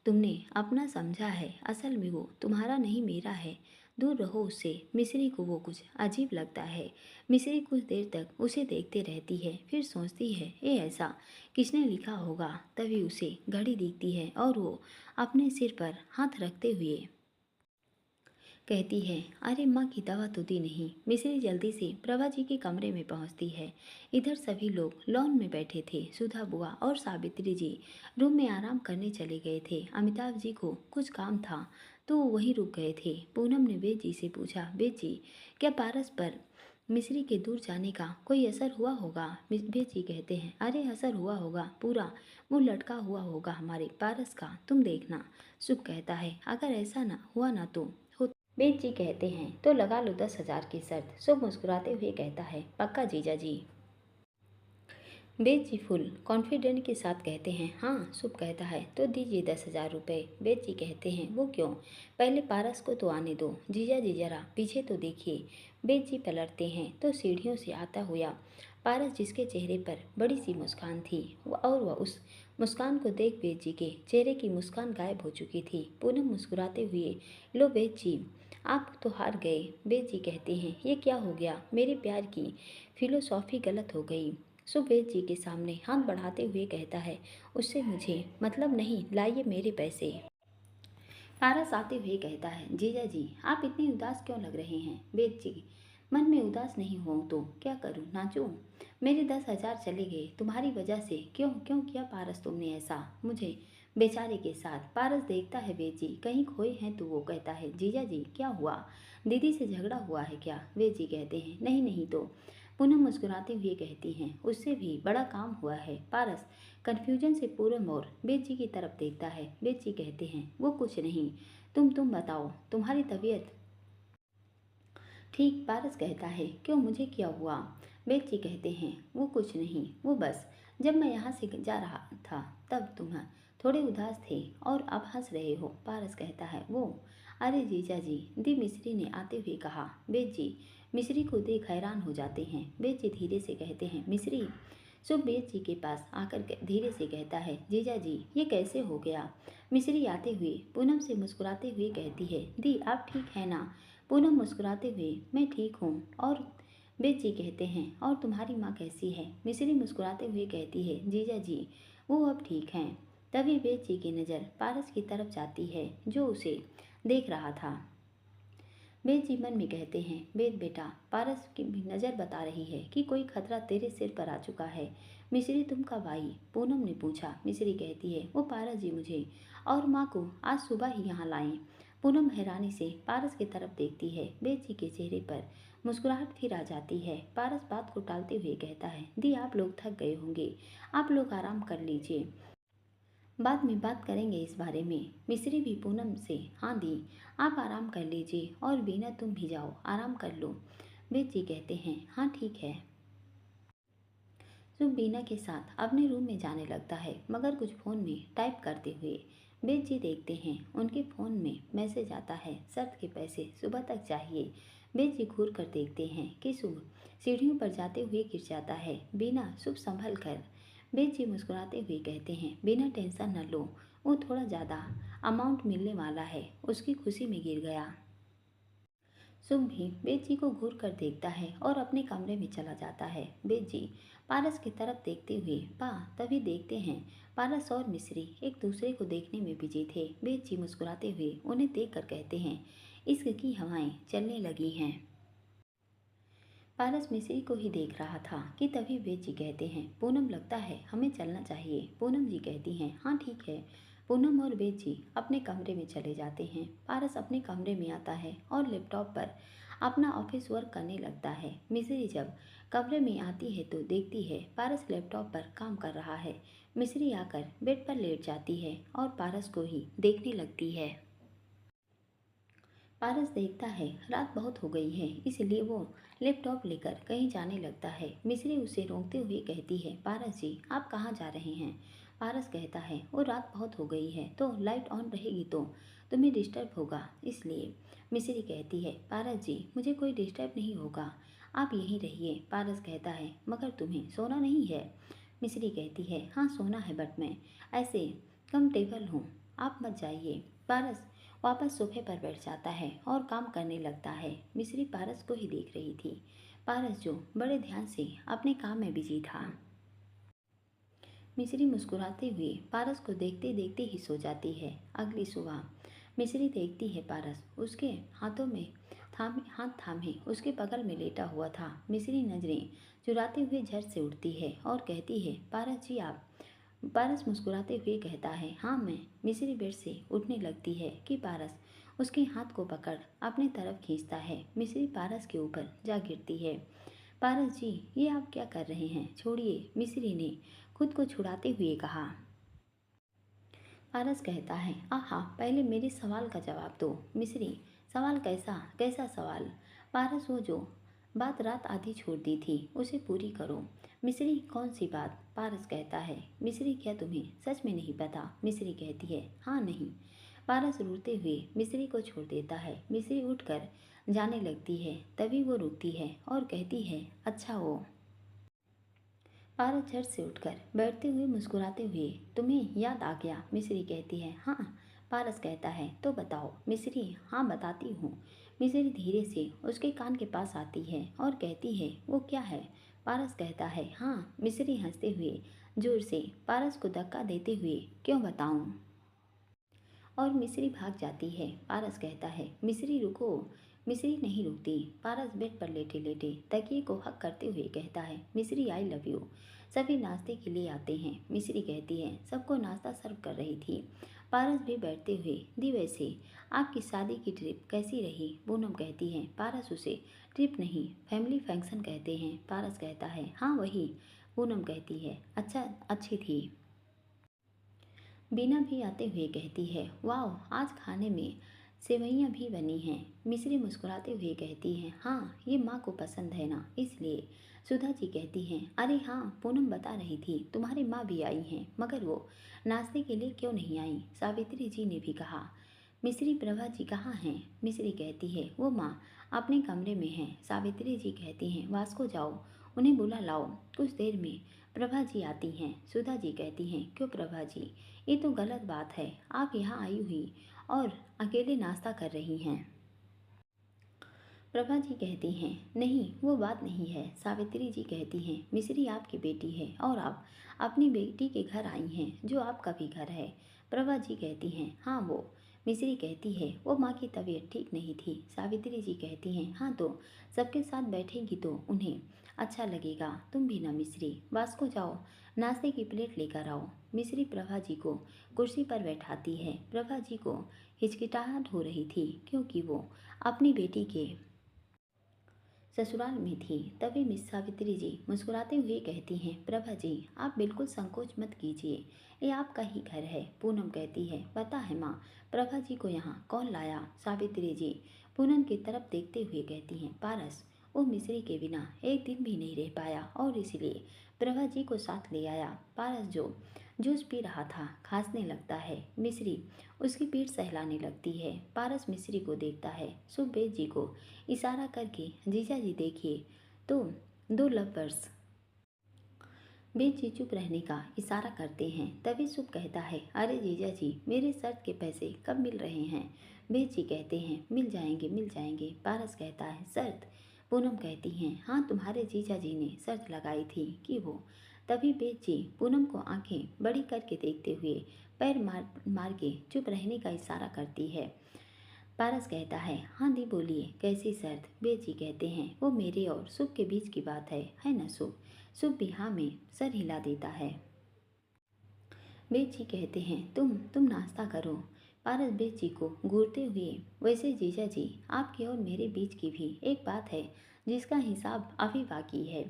तुमने अपना समझा है, असल में वो तुम्हारा नहीं मेरा है, दूर रहो उससे। मिस्री को वो कुछ अजीब लगता है। मिस्री कुछ देर तक उसे देखते रहती है, फिर सोचती है ये ऐसा किसने लिखा होगा। तभी उसे घड़ी दिखती है और वो अपने सिर पर हाथ रखते हुए कहती है, अरे माँ की दवा तो दी नहीं। मिस्री जल्दी से प्रभा जी के कमरे में पहुँचती है। इधर सभी लोग लॉन में बैठे थे। सुधा बुआ और सावित्री जी रूम में आराम करने चले गए थे। अमिताभ जी को कुछ काम था तो वो वहीं रुक गए थे। पूनम ने वेद जी से पूछा, वेद जी क्या पारस पर मिस्री के दूर जाने का कोई असर हुआ होगा। वेद जी कहते हैं, अरे असर हुआ होगा, पूरा मुँह लटका हुआ होगा हमारे पारस का, तुम देखना। सुख कहता है, अगर ऐसा ना हुआ ना तो वेद जी कहते हैं, तो लगा लो 10,000 की शर्त। शुभ मुस्कुराते हुए कहता है, पक्का जीजा जी। वेद जी फुल कॉन्फिडेंट के साथ कहते हैं, हाँ। शुभ कहता है, तो दीजिए 10,000 रुपये। वेद जी कहते हैं, वो क्यों, पहले पारस को तो आने दो। जीजा जी जरा पीछे तो देखिए। वेद जी पलटते हैं तो सीढ़ियों से आता हुआ पारस, जिसके चेहरे पर बड़ी सी मुस्कान थी, और वह उस मुस्कान को देख वेद जी के चेहरे की मुस्कान गायब हो चुकी थी। पूनम मुस्कुराते हुए, लो वेद जी आप तो हार गए। वेद जी कहते हैं, ये क्या हो गया, मेरे प्यार की फिलोसॉफी गलत हो गई। सुवेद जी के सामने हाथ बढ़ाते हुए कहता है, उससे मुझे मतलब नहीं, लाइए मेरे पैसे। पारस आते हुए कहता है, जीजा जी आप इतने उदास क्यों लग रहे हैं। वेद जी, मन में उदास नहीं हो तो क्या करूं, नाचूं। मेरे 10,000 चले गए तुम्हारी वजह से। क्यों क्यों किया पारस तुमने ऐसा मुझे बेचारे के साथ। पारस देखता है वेद जी कहीं खोए हैं तो वो कहता है, जीजा जी क्या हुआ, दीदी से झगड़ा हुआ है क्या। वेद जी कहते हैं, नहीं नहीं तो। पूनम मुस्कुराते हुए कहती हैं, उससे भी बड़ा काम हुआ है। पारस कन्फ्यूजन से पूरम और वेद जी की तरफ देखता है। वेद जी कहते हैं, वो कुछ नहीं, तुम बताओ तुम्हारी तबीयत ठीक। पारस कहता है, क्यों मुझे क्या हुआ। वेद जी कहते हैं, वो कुछ नहीं, वो बस जब मैं यहाँ से जा रहा था तब तुम थोड़े उदास थे और अब हंस रहे हो। पारस कहता है, वो अरे जीजा जी, दी मिस्री ने आते हुए कहा। वेद जी मिस्री को देख हैरान हो जाते हैं। वेद जी धीरे से कहते हैं, मिस्री। शुभ वेद जी के पास आकर धीरे से कहता है, जीजा जी ये कैसे हो गया। मिस्री आते हुए पूनम से मुस्कुराते हुए कहती है, दी आप ठीक है ना। पूनम मुस्कुराते हुए, मैं ठीक हूँ। और वेद जी कहते हैं, और तुम्हारी माँ कैसी है। मिस्री मुस्कुराते हुए कहती है, जीजा जी वो अब ठीक हैं। तभी वेद जी की नज़र पारस की तरफ जाती है जो उसे देख रहा था। वेद जी मन में कहते हैं, वेद बेटा पारस की भी नज़र बता रही है कि कोई खतरा तेरे सिर पर आ चुका है। मिस्री तुम कब आई, पूनम ने पूछा। मिस्री कहती है, वो पारस जी मुझे और माँ को आज सुबह ही यहाँ लाए। पूनम हैरानी से पारस की तरफ देखती है। वेद जी के चेहरे पर मुस्कुराहट फिर आ जाती है। पारस बात को टालते हुए कहता है, दी आप लोग थक गए होंगे, आप लोग आराम कर लीजिए, बाद में बात करेंगे इस बारे में। मिस्री भी पूनम से, हाँ दी आप आराम कर लीजिए, और बीना तुम भी जाओ आराम कर लो। वेद जी कहते हैं, हाँ ठीक है। शुभ बीना के साथ अपने रूम में जाने लगता है, मगर कुछ फ़ोन में टाइप करते हुए। वेद जी देखते हैं उनके फ़ोन में मैसेज आता है, शर्त के पैसे सुबह तक चाहिए। वेद जी घूर कर देखते हैं कि शुभ सीढ़ियों पर जाते हुए गिर जाता है। बीना शुभ संभल कर। वेद जी मुस्कुराते हुए कहते हैं, बिना टेंशन न लो, वो थोड़ा ज़्यादा अमाउंट मिलने वाला है, उसकी खुशी में गिर गया। शुभ भी वेद जी को घूर कर देखता है और अपने कमरे में चला जाता है। वेद जी पारस की तरफ देखते हुए, पा तभी देखते हैं पारस और मिस्री एक दूसरे को देखने में बिजी थे। वेद जी मुस्कुराते हुए उन्हें देख कर कहते हैं, इश्क की हवाएं चलने लगी हैं। पारस मिस्री को ही देख रहा था कि तभी वेद जी कहते हैं, पूनम लगता है हमें चलना चाहिए। पूनम जी कहती हैं, हाँ ठीक है। पूनम और बेद जी अपने कमरे में चले जाते हैं। पारस अपने कमरे में आता है और लैपटॉप पर अपना ऑफिस वर्क करने लगता है। मिस्री जब कमरे में आती है तो देखती है पारस लैपटॉप पर काम कर रहा है। मिस्री आकर बेड पर लेट जाती है और पारस को ही देखने लगती है। पारस देखता है रात बहुत हो गई है, इसलिए वो लैपटॉप लेकर कहीं जाने लगता है। मिस्री उसे रोकते हुए कहती है, पारस जी आप कहाँ जा रहे हैं? पारस कहता है, वो रात बहुत हो गई है तो लाइट ऑन रहेगी तो तुम्हें डिस्टर्ब होगा, इसलिए। मिस्री कहती है, पारस जी मुझे कोई डिस्टर्ब नहीं होगा, आप यहीं रहिए। पारस कहता है, मगर तुम्हें सोना नहीं है? मिस्री कहती है, हाँ सोना है, बट मैं ऐसे कंफर्टेबल हूँ, आप मत जाइए। पारस वापस सोफे पर बैठ जाता है और काम करने लगता है। मिस्री पारस को ही देख रही थी। पारस जो बड़े ध्यान से अपने काम में बिजी था। मिस्री मुस्कुराते हुए पारस को देखते देखते ही सो जाती है। अगली सुबह मिस्री देखती है पारस उसके हाथों में हाथ थामे उसके बगल में लेटा हुआ था। मिस्री नजरें चुराते हुए झट से उठती है और कहती है, पारस जी आप? पारस मुस्कुराते हुए कहता है, हाँ मैं। मिस्री बेड से उठने लगती है कि पारस उसके हाथ को पकड़ अपने तरफ खींचता है। मिस्री पारस के ऊपर जा गिरती है। पारस जी ये आप क्या कर रहे हैं? छोड़िए, मिस्री ने खुद को छुड़ाते हुए कहा। पारस कहता है, आहा पहले मेरे सवाल का जवाब दो। मिस्री, सवाल कैसा कैसा सवाल? पारस, वो जो बात रात आधी छोड़ दी थी उसे पूरी करो। मिस्री, कौन सी बात? पारस कहता है, मिस्री क्या तुम्हें सच में नहीं पता? मिस्री कहती है, हाँ नहीं। पारस रोते हुए मिस्री को छोड़ देता है। मिस्री उठकर जाने लगती है, तभी वो रुकती है और कहती है, अच्छा वो। पारस झट से उठकर बैठते हुए मुस्कुराते हुए, तुम्हें याद आ गया? मिस्री कहती है, हाँ। पारस कहता है, तो बताओ। मिस्री, हाँ बताती हूँ। मिस्री धीरे से उसके कान के पास आती है और कहती है, वो क्या है? पारस कहता है, हाँ। मिस्री हंसते हुए जोर से पारस को धक्का देते हुए, क्यों बताऊँ? और मिस्री भाग जाती है। पारस कहता है, मिस्री रुको। मिस्री नहीं रुकती। पारस बेड पर लेटे लेटे तकिए को हक करते हुए कहता है, मिस्री आई लव यू। सभी नाश्ते के लिए आते हैं। मिस्री कहती है, सबको नाश्ता सर्व कर रही थी। पारस भी बैठते हुए, दी वैसे आपकी शादी की ट्रिप कैसी रही? पूनम कहती है। पारस उसे ट्रिप नहीं फैमिली फंक्शन कहते हैं। पारस कहता है, हाँ वही। पूनम कहती है, अच्छा अच्छी थी। बीना भी आते हुए कहती है, वाह आज खाने में सेवइयाँ भी बनी हैं। मिस्री मुस्कुराते हुए कहती हैं, हाँ ये माँ को पसंद है ना, इसलिए। सुधा जी कहती हैं, अरे हाँ पूनम बता रही थी तुम्हारी माँ भी आई हैं, मगर वो नाश्ते के लिए क्यों नहीं आई? सावित्री जी ने भी कहा। मिस्री, प्रभा जी कहाँ हैं? मिस्री कहती है, वो माँ अपने कमरे में हैं। सावित्री जी कहती हैं, वास्को जाओ उन्हें बुला लाओ, कुछ देर में प्रभा जी आती हैं। सुधा जी कहती हैं, क्यों प्रभा जी, ये तो गलत बात है, आप यहाँ आई हुई और अकेले नाश्ता कर रही हैं। प्रभा जी कहती हैं, नहीं वो बात नहीं है। सावित्री जी कहती हैं, मिस्री आपकी बेटी है और आप अपनी बेटी के घर आई हैं जो आपका भी घर है। प्रभा जी कहती हैं, हाँ वो। मिस्री कहती है, वो माँ की तबीयत ठीक नहीं थी। सावित्री जी कहती हैं, हाँ तो सबके साथ बैठेगी तो उन्हें अच्छा लगेगा। तुम भी ना मिस्री, वास्को जाओ नाश्ते की प्लेट लेकर आओ। मिस्री प्रभा जी को कुर्सी पर बैठाती है। प्रभा जी को हिचकिटाहट हो रही थी क्योंकि वो अपनी बेटी के ससुराल में थी। तभी मिस सावित्री जी मुस्कुराते हुए कहती हैं, प्रभा जी आप बिल्कुल संकोच मत कीजिए, ये आपका ही घर है। पूनम कहती है, पता है माँ प्रभा जी को यहाँ कौन लाया? सावित्री जी पूनम की तरफ देखते हुए कहती हैं, पारस वो मिस्री के बिना एक दिन भी नहीं रह पाया और इसलिए प्रभा जी को साथ ले आया। पारस जो जूस पी रहा था खांसने लगता है। मिस्री उसकी पीठ सहलाने लगती है। पारस मिस्री को देखता है। सुबेद जी को इशारा करके, जीजा जी देखिए तो दो लवर्स। बेद जी चुप रहने का इशारा करते हैं। तभी सुब कहता है, अरे जीजा जी मेरे शर्त के पैसे कब मिल रहे हैं? बेद जी कहते हैं, मिल जाएंगे मिल जाएंगे। पारस कहता है, शर्त? पूनम कहती हैं, हाँ तुम्हारे जीजा जी ने शर्त लगाई थी कि वो। तभी बेद जी पूनम को आंखें बड़ी करके देखते हुए पैर मार मार के चुप रहने का इशारा करती है। पारस कहता है, हाँ दी बोलिए कैसी शर्त? बेद जी कहते हैं, वो मेरे और सुब के बीच की बात है ना सुब? सुब भी हाँ में सर हिला देता है। बेद जी कहते हैं, तुम नाश्ता करो। पारस बेद जी को घूरते हुए, वैसे जीजा जी, आपके और मेरे बीच की भी एक बात है जिसका हिसाब अभी बाकी है।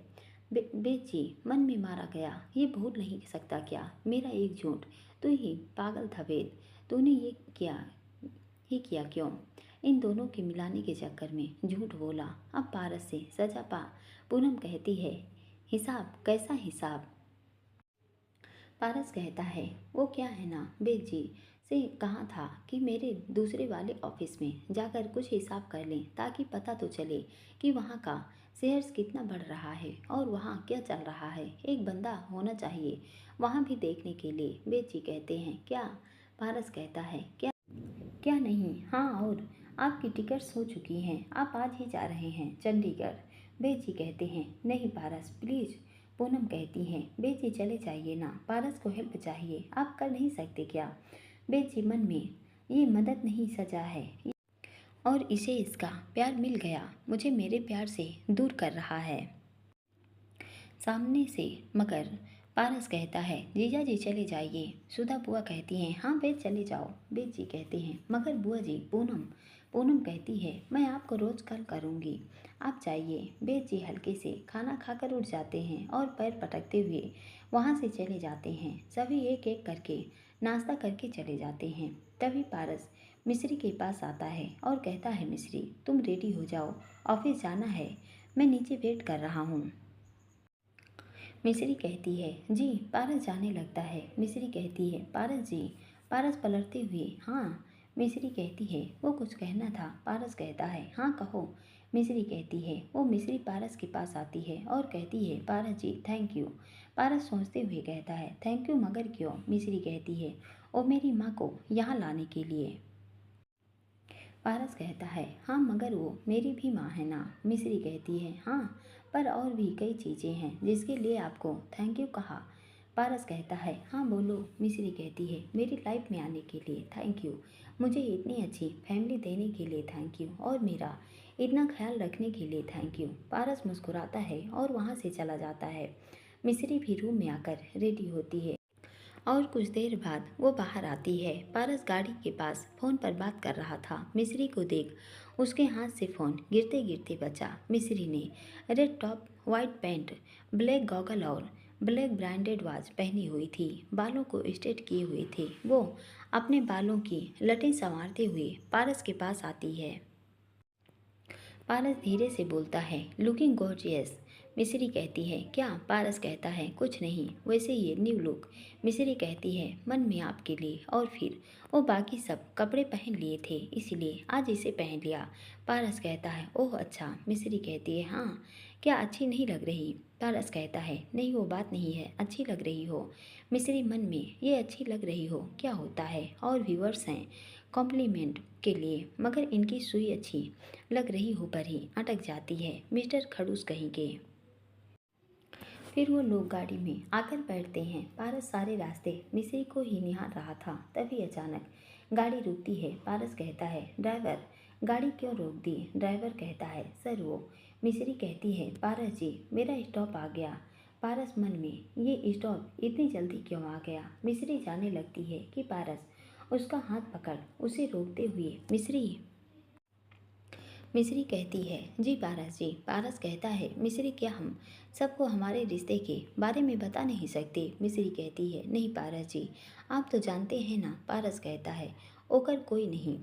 बेद जी मन में मारा गया, ये भूल नहीं सकता क्या, मेरा एक झूठ। तू ही पागल था बेद, तूने ये किया क्यों? इन दोनों के मिलाने के चक्कर में झूठ बोला। अब पारस से सजा पा। पूनम कहती है, हिसाब? कैसा हिसाब? पारस कहता है, वो क्या है ना, बेद जी से कहा था कि मेरे दूसरे वाले ऑफिस में जाकर कुछ हिसाब कर लें, ताकि पता तो चले कि वहाँ का शेयर्स कितना बढ़ रहा है और वहाँ क्या चल रहा है। एक बंदा होना चाहिए वहाँ भी देखने के लिए। बेद जी कहते हैं, क्या? पारस कहता है, क्या नहीं? हाँ, और आपकी टिकट्स हो चुकी हैं, आप आज ही जा रहे हैं चंडीगढ़। बेद जी कहते हैं, नहीं पारस प्लीज़। पूनम कहती हैं, बेद जी चले जाइए ना, पारस को हेल्प चाहिए, आप कर नहीं सकते क्या? बेद जी मन में, ये मदद नहीं सजा है और इसे इसका प्यार मिल गया, मुझे मेरे प्यार से दूर कर रहा है सामने से। मगर पारस कहता है, जीजा जी चले जाइए। सुधा बुआ कहती हैं, हाँ बेद चले जाओ। बेद जी कहते हैं, मगर बुआ जी पूनम कहती है, मैं आपको रोज़ कॉल करूँगी, आप जाइए। बेद जी हल्के से खाना खाकर उठ जाते हैं और पैर पटकते हुए वहाँ से चले जाते हैं। सभी एक एक करके नाश्ता करके चले जाते हैं। तभी पारस मिस्री के पास आता है और कहता है, मिस्री तुम रेडी हो जाओ, ऑफिस जाना है, मैं नीचे वेट कर रहा हूँ। मिस्री कहती है, जी। पारस जाने लगता है। मिस्री कहती है, पारस जी। पारस पलटते हुए, हाँ। मिस्री कहती है, वो कुछ कहना था। पारस कहता है, हाँ कहो। मिस्री कहती है, वो मिस्री पारस के पास आती है और कहती है, पारस जी थैंक यू। पारस सोचते हुए कहता है, थैंक यू मगर क्यों? मिस्री कहती है, ओ मेरी माँ को यहाँ लाने के लिए। पारस कहता है, हाँ मगर वो मेरी भी माँ है ना। मिस्री कहती है, हाँ पर और भी कई चीज़ें हैं जिसके लिए आपको थैंक यू कहा। पारस कहता है, हाँ बोलो। मिस्री कहती है, मेरी लाइफ में आने के लिए थैंक यू, मुझे इतनी अच्छी फैमिली देने के लिए थैंक यू और मेरा इतना ख्याल रखने के लिए थैंक यू। पारस मुस्कुराता है और वहाँ से चला जाता है। मिस्री भी रूम में आकर रेडी होती है और कुछ देर बाद वो बाहर आती है। पारस गाड़ी के पास फ़ोन पर बात कर रहा था। मिस्री को देख उसके हाथ से फ़ोन गिरते गिरते बचा। मिस्री ने red top, white pant, black goggle और ब्लैक ब्रांडेड वॉच पहनी हुई थी। बालों को स्ट्रेट किए हुए थे। वो अपने बालों की लटें संवारते हुए पारस के पास आती है। पारस धीरे से बोलता है, लुकिंग गॉर्जियस। मिस्री कहती है, क्या? पारस कहता है, कुछ नहीं, वैसे ये न्यू लुक। मिस्री कहती है, मन में आपके लिए। और फिर वो बाकी सब कपड़े पहन लिए थे, इसलिए आज इसे पहन लिया। पारस कहता है, ओह अच्छा। मिस्री कहती है, हाँ क्या अच्छी नहीं लग रही? पारस कहता है, नहीं वो बात नहीं है, अच्छी लग रही हो। मिस्री मन में, ये अच्छी लग रही हो क्या होता है? और व्यूअर्स हैं कॉम्प्लीमेंट के लिए, मगर इनकी सुई अच्छी लग रही हो पर ही अटक जाती है, मिस्टर खड़ूस कहेंगे। फिर वो लोग गाड़ी में आकर बैठते हैं। पारस सारे रास्ते मिस्री को ही निहार रहा था। तभी अचानक गाड़ी रुकती है। पारस कहता है, ड्राइवर गाड़ी क्यों रोक दी? ड्राइवर कहता है, सर वो। मिस्री कहती है, पारस जी मेरा स्टॉप आ गया। पारस मन में, ये स्टॉप इतनी जल्दी क्यों आ गया? मिस्री जाने लगती है कि पारस उसका हाथ पकड़ उसे रोकते हुए, मिस्री कहती है, जी पारस जी। पारस कहता है, मिस्री क्या हम सबको हमारे रिश्ते के बारे में बता नहीं सकते? मिस्री कहती है, नहीं पारस जी, आप तो जानते हैं ना। पारस कहता है, ओकर कोई नहीं,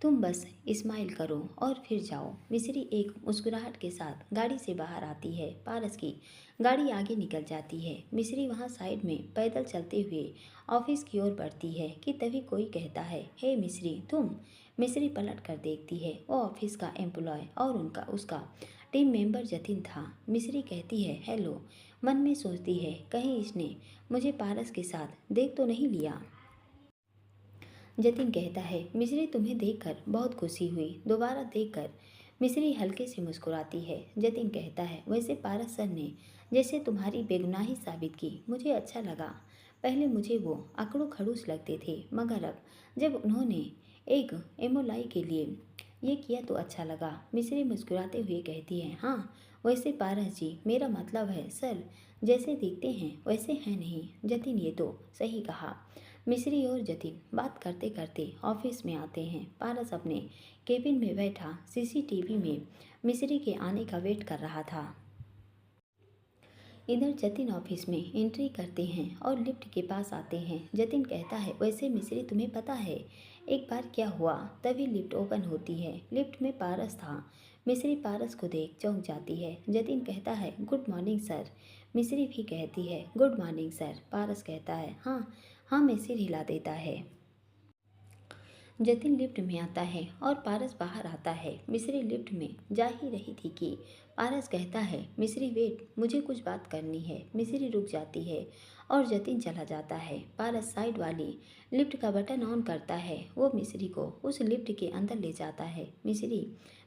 तुम बस स्माइल करो और फिर जाओ। मिस्री एक मुस्कुराहट के साथ गाड़ी से बाहर आती है। पारस की गाड़ी आगे निकल जाती है। मिस्री वहाँ साइड में पैदल चलते हुए ऑफिस की ओर बढ़ती है कि तभी कोई कहता है, हे मिस्री तुम। मिस्री पलट कर देखती है, वो ऑफिस का एम्प्लॉय और उसका टीम मेंबर जतिन था। मिस्री कहती है, हेलो। मन में सोचती है, कहीं इसने मुझे पारस के साथ देख तो नहीं लिया। जतिन कहता है, मिस्री तुम्हें देखकर बहुत खुशी हुई, दोबारा देखकर। मिस्री हल्के से मुस्कुराती है। जतिन कहता है, वैसे पारस सर ने जैसे तुम्हारी बेगुनाही साबित की, मुझे अच्छा लगा। पहले मुझे वो अकड़ू खड़ूस लगते थे, मगर अब जब उन्होंने एक एमोलाई के लिए ये किया तो अच्छा लगा। मिस्री मुस्कुराते हुए कहती है, हाँ वैसे पारस जी, मेरा मतलब है सर, जैसे दिखते हैं वैसे हैं नहीं। जतिन ये तो सही कहा। मिस्री और जतिन बात करते करते ऑफिस में आते हैं। पारस अपने केबिन में बैठा सीसीटीवी में मिस्री के आने का वेट कर रहा था। इधर जतिन ऑफिस में एंट्री करते हैं और लिफ्ट के पास आते हैं। जतिन कहता है, वैसे मिस्री तुम्हें पता है एक बार क्या हुआ? तभी लिफ्ट ओपन होती है। लिफ्ट में पारस था। मिस्री पारस को देख चौंक जाती है। जतिन कहता है, गुड मॉर्निंग सर। मिस्री भी कहती है, गुड मॉर्निंग सर। पारस कहता है, हाँ हाँ में सिर हिला देता है। जतिन लिफ्ट में आता है और पारस बाहर आता है। मिस्री लिफ्ट में जा ही रही थी कि पारस कहता है, मिस्री वेट, मुझे कुछ बात करनी है। मिस्री रुक जाती है और जतिन चला जाता है। पारस साइड वाली लिफ्ट का बटन ऑन करता है। वो मिस्री को उस लिफ्ट के अंदर ले जाता है। मिस्री,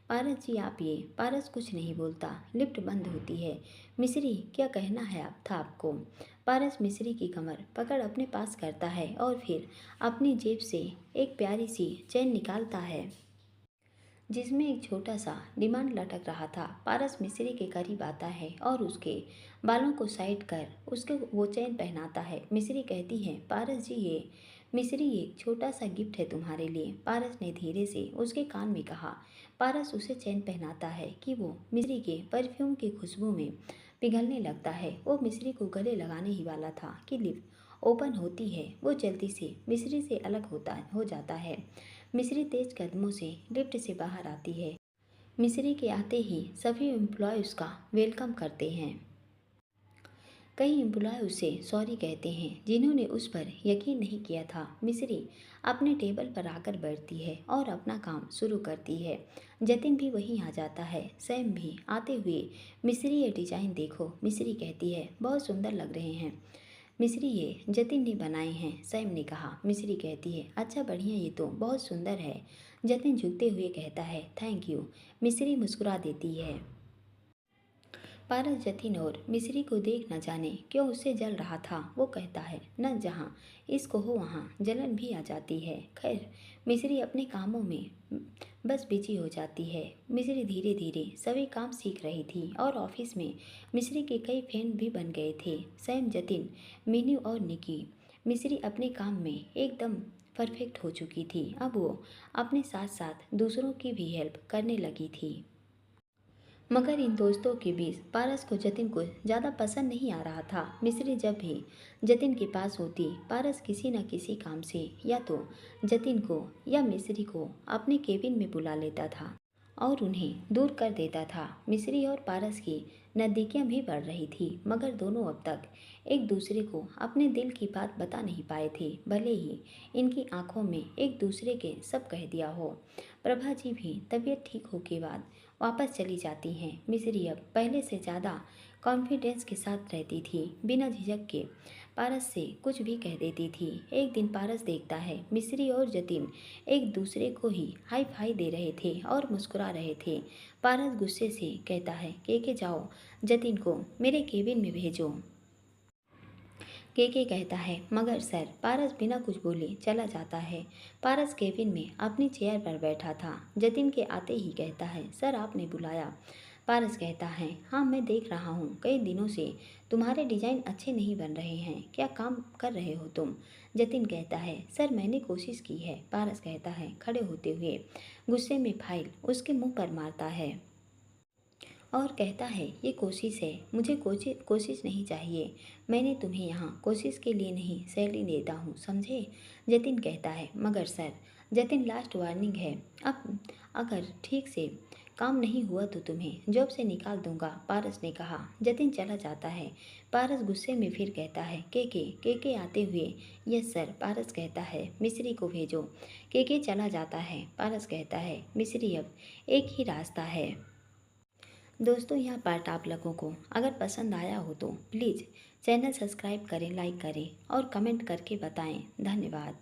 पारस जी आप ये। पारस कुछ नहीं बोलता। लिफ्ट बंद होती है। मिस्री, क्या कहना है था आपको? पारस मिस्री की कमर पकड़ अपने पास करता है और फिर अपनी जेब से एक प्यारी सी चेन निकालता है जिसमें एक छोटा सा डिमांड लटक रहा था। पारस मिस्री के करीब आता है और उसके बालों को साइड कर उसके वो चेन पहनाता है। मिस्री कहती है, पारस जी ये। मिस्री, एक छोटा सा गिफ्ट है तुम्हारे लिए। पारस ने धीरे से उसके कान में कहा। पारस उसे चेन पहनाता है कि वो मिस्री के परफ्यूम की खुशबू में पिघलने लगता है। वो मिस्री को गले लगाने ही वाला था कि लिफ्ट ओपन होती है। वो जल्दी से मिस्री से अलग हो जाता है। मिस्री तेज कदमों से लिफ्ट से बाहर आती है। मिस्री के आते ही सभी एम्प्लॉय का वेलकम करते हैं। कई एम्प्लॉय उसे सॉरी कहते हैं जिन्होंने उस पर यकीन नहीं किया था। मिस्री अपने टेबल पर आकर बैठती है और अपना काम शुरू करती है। जतिन भी वहीं आ जाता है। सैम भी आते हुए, मिस्री ये डिज़ाइन देखो। मिस्री कहती है, बहुत सुंदर लग रहे हैं। मिस्री, ये जतिन ने बनाए हैं, सैम ने कहा। मिस्री कहती है, अच्छा बढ़िया, ये तो बहुत सुंदर है। जतिन झुकते हुए कहता है, थैंक यू। मिस्री मुस्कुरा देती है। पारस जतिन और मिस्री को देख न जाने क्यों उससे जल रहा था। वो कहता है, न जहाँ इसको हो वहाँ जलन भी आ जाती है। खैर, मिस्री अपने कामों में बस बिजी हो जाती है। मिस्री धीरे धीरे सभी काम सीख रही थी और ऑफिस में मिस्री के कई फ्रेंड भी बन गए थे। सैम, जतिन, मीनू और निकी। मिस्री अपने काम में एकदम परफेक्ट हो चुकी थी। अब वो अपने साथ साथ दूसरों की भी हेल्प करने लगी थी। मगर इन दोस्तों के बीच पारस को जतिन को ज़्यादा पसंद नहीं आ रहा था। मिस्री जब भी जतिन के पास होती, पारस किसी न किसी काम से या तो जतिन को या मिस्री को अपने केबिन में बुला लेता था और उन्हें दूर कर देता था। मिस्री और पारस की नज़दीकियाँ भी बढ़ रही थी, मगर दोनों अब तक एक दूसरे को अपने दिल की बात बता नहीं पाए थे, भले ही इनकी आंखों में एक दूसरे के सब कह दिया हो। प्रभा जी भी तबीयत ठीक हो के बाद वापस चली जाती हैं। मिस्री अब पहले से ज़्यादा कॉन्फिडेंस के साथ रहती थी, बिना झिझक के पारस से कुछ भी कह देती थी। एक दिन पारस देखता है मिस्री और जतिन एक दूसरे को ही हाई फाई दे रहे थे और मुस्कुरा रहे थे। पारस गुस्से से कहता है, के जाओ, जतिन को मेरे केबिन में भेजो। के कहता है, मगर सर। पारस बिना कुछ बोले चला जाता है। पारस केबिन में अपनी चेयर पर बैठा था। जतिन के आते ही कहता है, सर आपने बुलाया? पारस कहता है, हाँ मैं देख रहा हूँ कई दिनों से तुम्हारे डिज़ाइन अच्छे नहीं बन रहे हैं, क्या काम कर रहे हो तुम? जतिन कहता है, सर मैंने कोशिश की है। पारस कहता है खड़े होते हुए, गुस्से में फाइल उसके मुंह पर मारता है और कहता है, ये कोशिश है, मुझे कोशिश नहीं चाहिए। मैंने तुम्हें यहाँ कोशिश के लिए नहीं सैलरी देता हूँ, समझे? जतिन कहता है, मगर सर। जतिन, लास्ट वार्निंग है, अब अगर ठीक से काम नहीं हुआ तो तुम्हें जॉब से निकाल दूंगा, पारस ने कहा। जतिन चला जाता है। पारस गुस्से में फिर कहता है, के आते हुए, यस सर। पारस कहता है, मिस्री को भेजो। के चला जाता है। पारस कहता है, मिस्री अब एक ही रास्ता है। दोस्तों, यह पार्ट आप लोगों को अगर पसंद आया हो तो प्लीज़ चैनल सब्सक्राइब करें, लाइक करें और कमेंट करके बताएं। धन्यवाद।